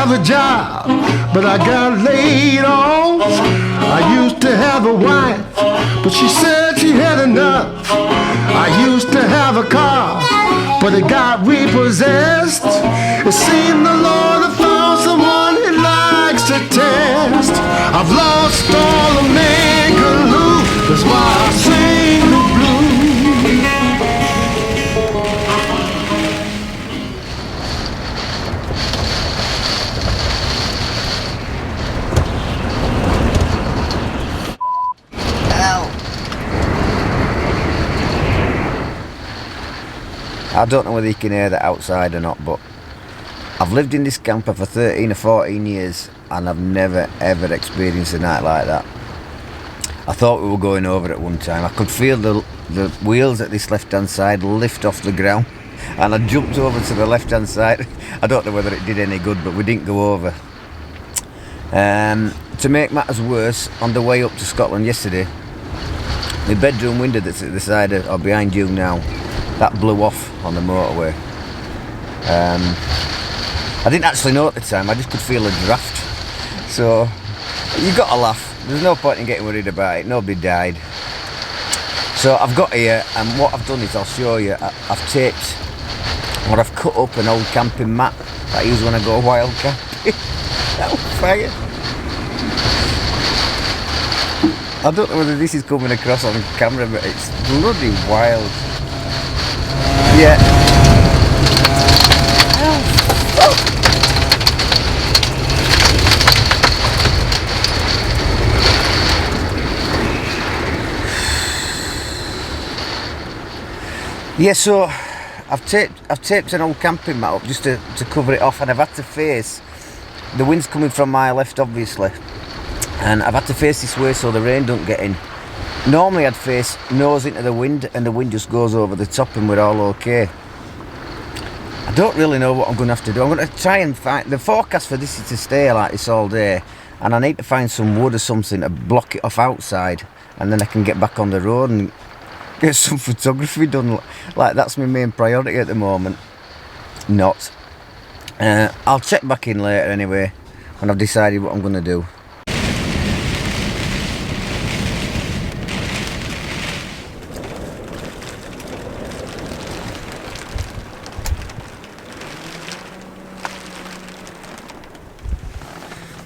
have a job, but I got laid off. I used to have a wife, but she said she had enough. I used to have a car, but it got repossessed. It seemed the Lord had found someone he likes to test. I've lost all the man could lose, that's why I sing the blues. I don't know whether you can hear that outside or not, but I've lived in this camper for 13 or 14 years and I've never ever experienced a night like that. I thought we were going over at one time. I could feel the wheels at this left hand side lift off the ground and I jumped over to the left hand side. I don't know whether it did any good, but we didn't go over. To make matters worse, on the way up to Scotland yesterday, the bedroom window that's at the side of, or behind you now, that blew off on the motorway. I didn't actually know at the time, I just could feel a draft. So, you got to laugh. There's no point in getting worried about it, nobody died. So I've got here, and what I've done is, I'll show you, I've taped, or I've cut up an old camping mat that I use when I go wild camping. That'll fire. I don't know whether this is coming across on camera, but it's bloody wild. Yeah. Yeah, so I've taped an old camping mat up just to cover it off, and I've had to face, the wind's coming from my left obviously, and I've had to face this way so the rain don't get in. Normally I'd face nose into the wind and the wind just goes over the top and we're all okay. I don't really know what I'm going to have to do. I'm going to try and find, the forecast for this is to stay like this all day, and I need to find some wood or something to block it off outside, and then I can get back on the road and get some photography done. Like, that's my main priority at the moment. Not. I'll check back in later anyway when I've decided what I'm going to do.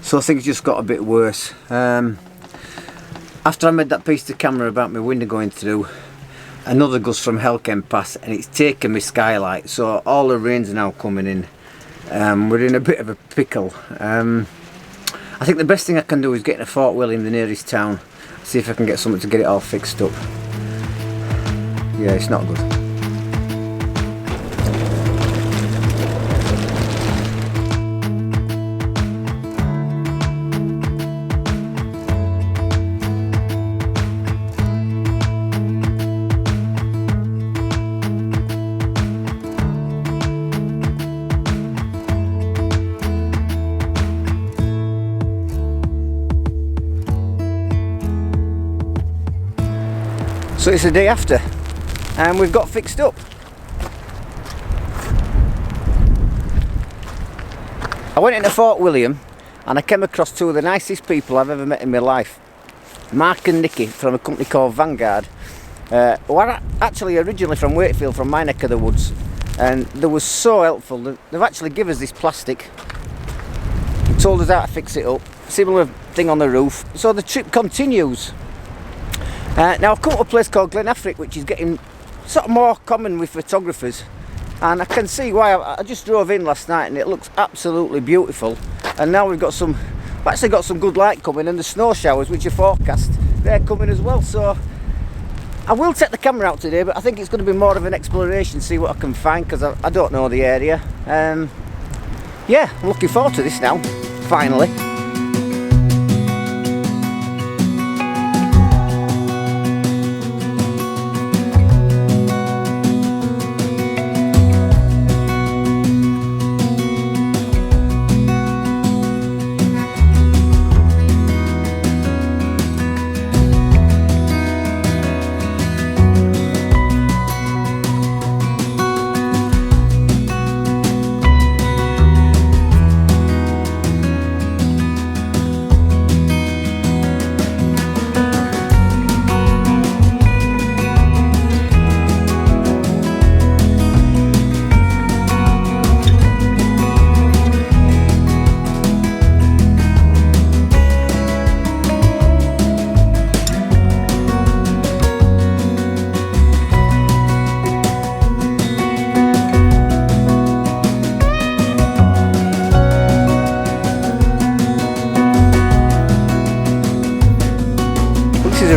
So things just got a bit worse. After I made that piece to camera about my window going through, another gust from hell came past and it's taken my skylight, so all the rain's now coming in. We're in a bit of a pickle. I think the best thing I can do is get to Fort William, the nearest town, see if I can get something to get it all fixed up. Yeah, it's not good. So it's the day after and we've got fixed up. I went into Fort William and I came across two of the nicest people I've ever met in my life. Mark and Nicky from a company called Vanguard, who are actually originally from Wakefield, from my neck of the woods, and they were so helpful. They've actually given us this plastic, told us how to fix it up, similar thing on the roof, so the trip continues. Now I've come to a place called Glen Affric, which is getting sort of more common with photographers, and I can see why. I just drove in last night and it looks absolutely beautiful, and now we've actually got some good light coming, and the snow showers which are forecast, they're coming as well. So I will take the camera out today, but I think it's going to be more of an exploration, see what I can find, because I don't know the area. Yeah, I'm looking forward to this now, finally.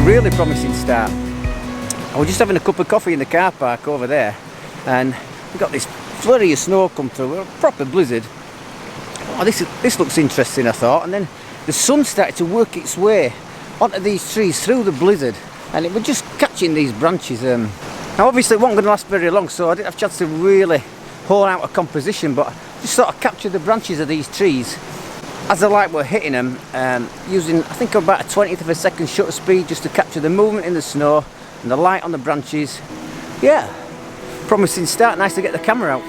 really promising start. I was just having a cup of coffee in the car park over there, and we got this flurry of snow come through, a proper blizzard. Oh, this looks interesting, I thought, and then the sun started to work its way onto these trees through the blizzard, and it was just catching these branches. Now obviously it wasn't going to last very long, so I didn't have a chance to really hole out a composition, but I just sort of captured the branches of these trees as the light were hitting them, using I think about a 20th of a second shutter speed just to capture the movement in the snow and the light on the branches. Yeah, promising start, nice to get the camera out.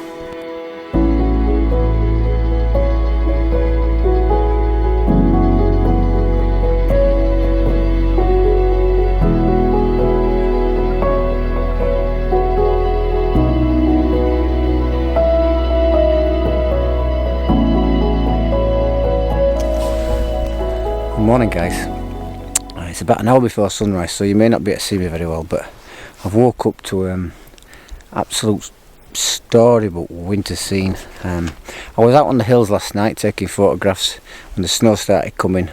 Good morning, guys. It's about an hour before sunrise, so you may not be able to see me very well, but I've woke up to absolute storybook winter scene. I was out on the hills last night taking photographs when the snow started coming.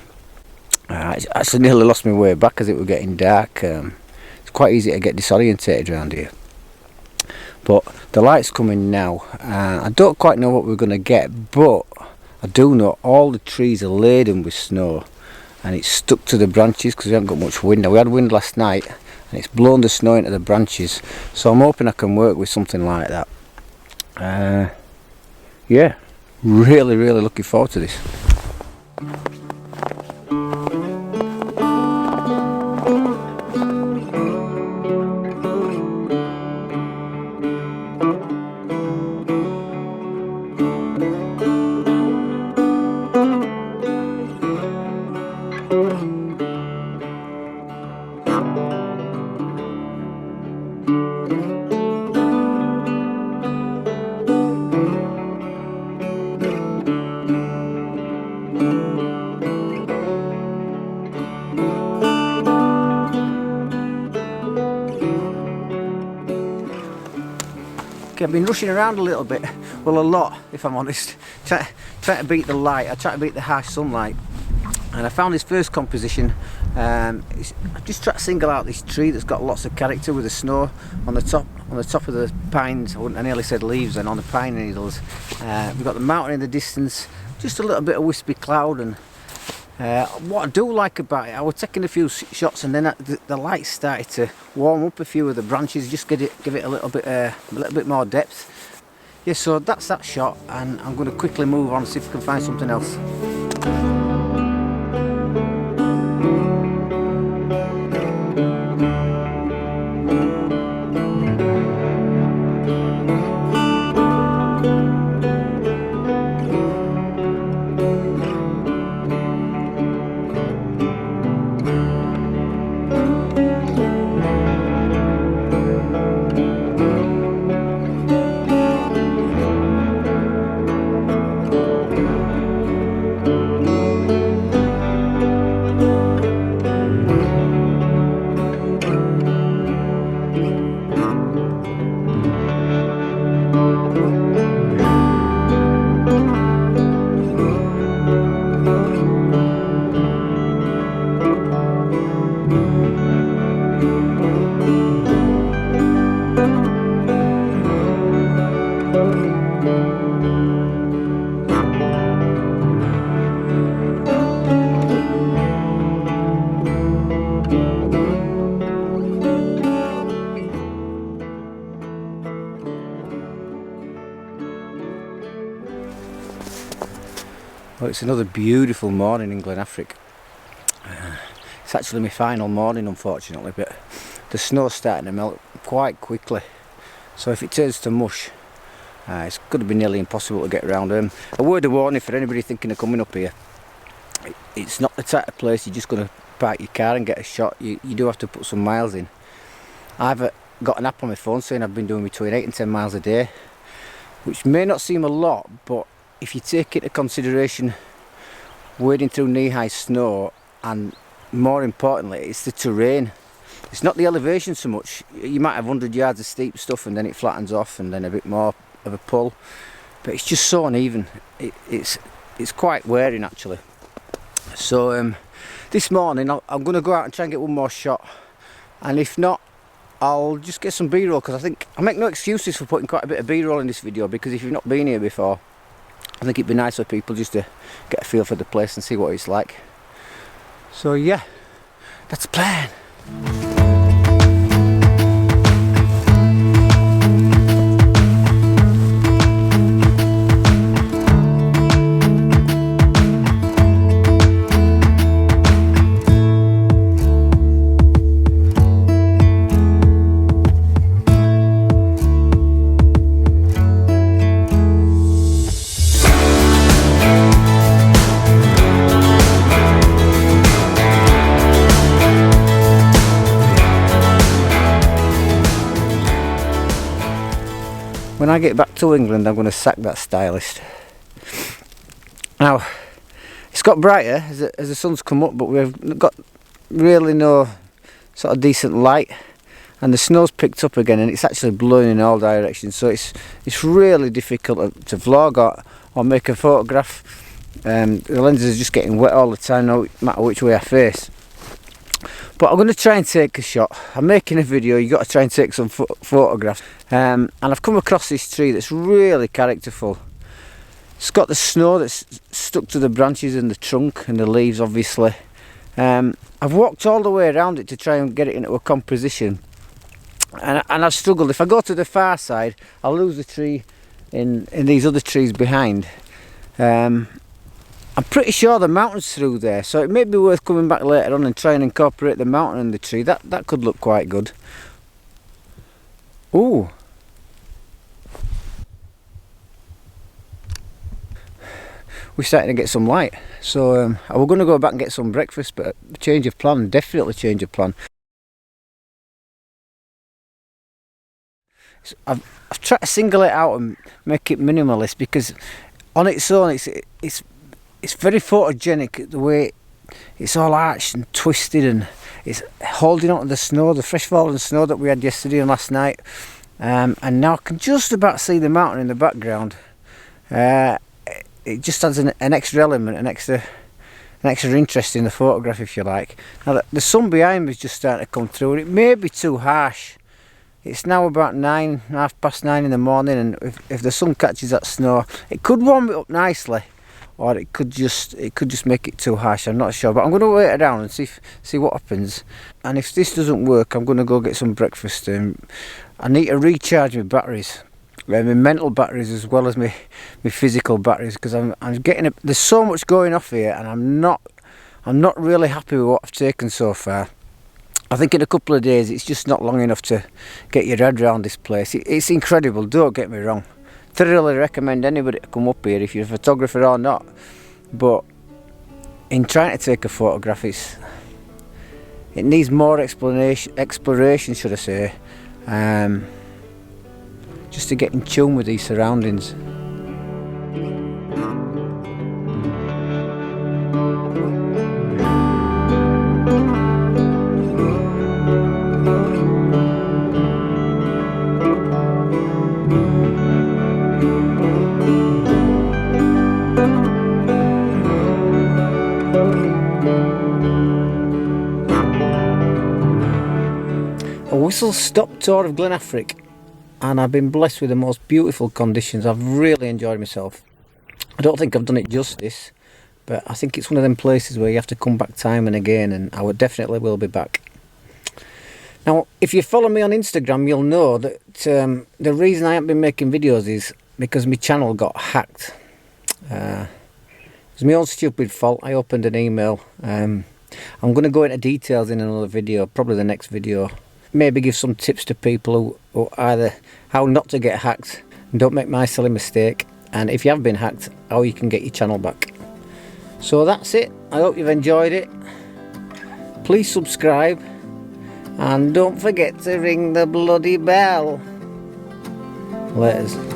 I actually nearly lost my way back as it was getting dark. It's quite easy to get disorientated around here. But the light's coming now. I don't quite know what we're going to get, but I do know all the trees are laden with snow, and it's stuck to the branches because we haven't got much wind. Now, we had wind last night and it's blown the snow into the branches, so I'm hoping I can work with something like that. Yeah, really looking forward to this. I've been rushing around a little bit, well a lot if I'm honest, trying to beat the light, I try to beat the harsh sunlight, and I found this first composition. I just try to single out this tree that's got lots of character with the snow on the top of the pines. I nearly said leaves, and on the pine needles. We've got the mountain in the distance, just a little bit of wispy cloud, and what I do like about it, I was taking a few shots, and then the light started to warm up a few of the branches, just give it a little bit more depth. Yeah, so that's that shot, and I'm going to quickly move on and see if I can find something else. Well, it's another beautiful morning in Glen Affric. It's actually my final morning, unfortunately, but the snow's starting to melt quite quickly, so if it turns to mush, it's going to be nearly impossible to get around. A word of warning for anybody thinking of coming up here: it's not the type of place you're just going to park your car and get a shot. You do have to put some miles in. I've got an app on my phone saying I've been doing between 8 and 10 miles a day, which may not seem a lot, but if you take into consideration wading through knee-high snow, and more importantly, it's the terrain. It's not the elevation so much. You might have 100 yards of steep stuff and then it flattens off and then a bit more of a pull, but it's just so uneven. It's quite wearing actually. So this morning I'm going to go out and try and get one more shot, and if not, I'll just get some B-roll, because I think I make no excuses for putting quite a bit of B-roll in this video, because if you've not been here before, I think it'd be nice for people just to get a feel for the place and see what it's like. So yeah, that's the plan. When I get back to England, I'm going to sack that stylist. Now, it's got brighter as the sun's come up, but we've got really no sort of decent light, and the snow's picked up again, and it's actually blowing in all directions. So it's really difficult to vlog or make a photograph. The lenses are just getting wet all the time, no matter which way I face. But I'm going to try and take a shot. I'm making a video, you've got to try and take some photographs. And I've come across this tree that's really characterful. It's got the snow that's stuck to the branches and the trunk and the leaves, obviously. I've walked all the way around it to try and get it into a composition. And I've struggled. If I go to the far side, I'll lose the tree in these other trees behind. I'm pretty sure the mountain's through there, so it may be worth coming back later on and trying to incorporate the mountain and the tree. That could look quite good. Ooh. We're starting to get some light, so we're going to go back and get some breakfast, but change of plan, definitely change of plan. So I've tried to single it out and make it minimalist, because on its own it's very photogenic, the way it's all arched and twisted, and it's holding on to the snow, the fresh fallen snow that we had yesterday and last night. And now I can just about see the mountain in the background. It just adds an extra element, an extra interest in the photograph, if you like. Now the sun behind me is just starting to come through, and it may be too harsh. It's now about 9:30 in the morning, and if the sun catches that snow, it could warm it up nicely, or it could just make it too harsh. I'm not sure, but I'm going to wait around and see what happens. And if this doesn't work, I'm going to go get some breakfast. I need to recharge my batteries, my mental batteries as well as my physical batteries, because I'm getting there's so much going off here, and I'm not really happy with what I've taken so far. I think in a couple of days it's just not long enough to get your head around this place. It's incredible, don't get me wrong. Thoroughly recommend anybody to come up here, if you're a photographer or not. But in trying to take a photograph, it needs more exploration, should I say, just to get in tune with these surroundings. A whistle-stop tour of Glen Affric, and I've been blessed with the most beautiful conditions. I've really enjoyed myself. I don't think I've done it justice, but I think it's one of them places where you have to come back time and again, and I would definitely will be back. Now, if you follow me on Instagram, you'll know that the reason I haven't been making videos is because my channel got hacked. It was my own stupid fault. I opened an email. I'm going to go into details in another video, probably the next video. Maybe give some tips to people who either how not to get hacked, and don't make my silly mistake, and if you have been hacked, how you can get your channel back. So that's it. I hope you've enjoyed it. Please subscribe, and don't forget to ring the bloody bell. Laters.